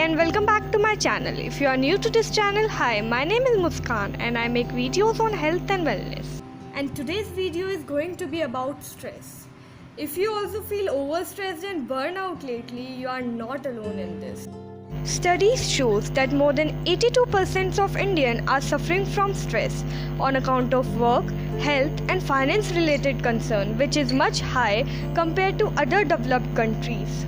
and welcome back to my channel. If you are new to this channel, hi, my name is Muskan and I make videos on health and wellness. And today's video is going to be about stress. If you also feel overstressed and burnout lately, you are not alone in this. Studies shows that more than 82% of Indians are suffering from stress on account of work, health and finance related concern, which is much high compared to other developed countries.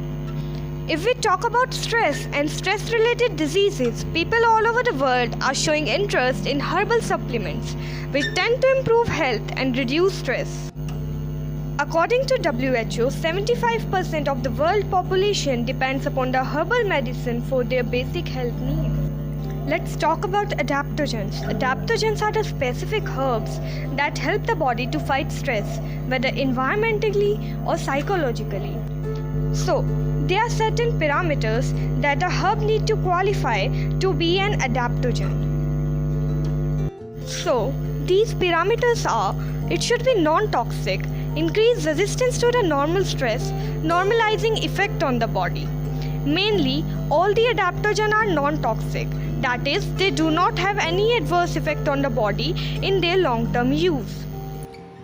If we talk about stress and stress related diseases, people all over the world are showing interest in herbal supplements which tend to improve health and reduce stress. According to WHO, 75% of the world population depends upon the herbal medicine for their basic health needs. Let's talk about adaptogens. Adaptogens are the specific herbs that help the body to fight stress, whether environmentally or psychologically. So, there are certain parameters that a herb needs to qualify to be an adaptogen. So, these parameters are: it should be non-toxic, increase resistance to the normal stress, normalizing effect on the body. Mainly, all the adaptogens are non-toxic, that is, they do not have any adverse effect on the body in their long-term use.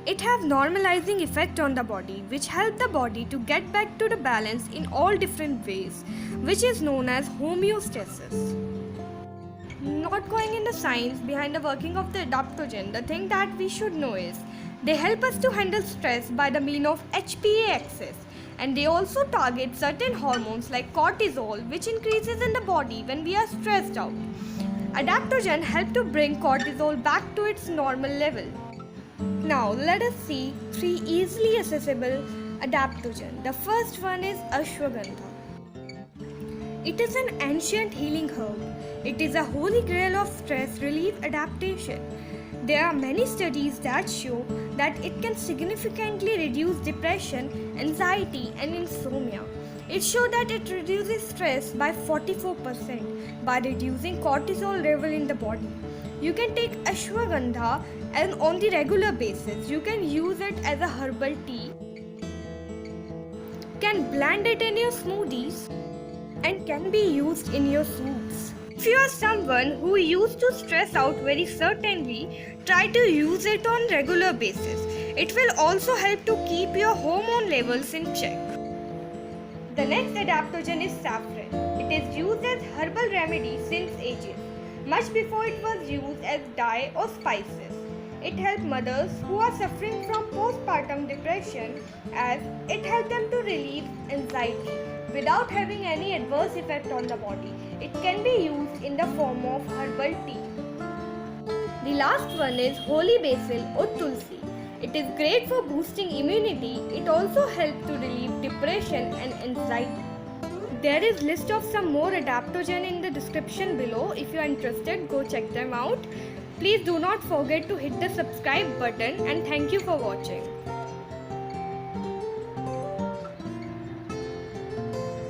It has normalizing effect on the body, which help the body to get back to the balance in all different ways, which is known as homeostasis. Not going in the science behind the working of the adaptogen, the thing that we should know is they help us to handle stress by the mean of HPA axis, and they also target certain hormones like cortisol, which increases in the body when we are stressed out. Adaptogen help to bring cortisol back to its normal level. Now let us see 3 easily accessible adaptogens. The first one is ashwagandha. It is an ancient healing herb. It is a holy grail of stress relief adaptation. There are many studies that show that it can significantly reduce depression, anxiety and insomnia. It shows that it reduces stress by 44% by reducing cortisol level in the body. You can take ashwagandha and on the regular basis. You can use it as a herbal tea, can blend it in your smoothies and can be used in your soups. If you are someone who used to stress out very certainly, try to use it on regular basis. It will also help to keep your hormone levels in check. The next adaptogen is saffron. It is used as herbal remedy since ages, much before it was used as dye or spices. It helps mothers who are suffering from postpartum depression, as it helps them to relieve anxiety without having any adverse effect on the body. It can be used in the form of herbal tea. The last one is holy basil or tulsi. It is great for boosting immunity. It also helps to relieve depression and anxiety. There is list of some more adaptogen in the description below. If you are interested, go check them out. Please do not forget to hit the subscribe button and thank you for watching.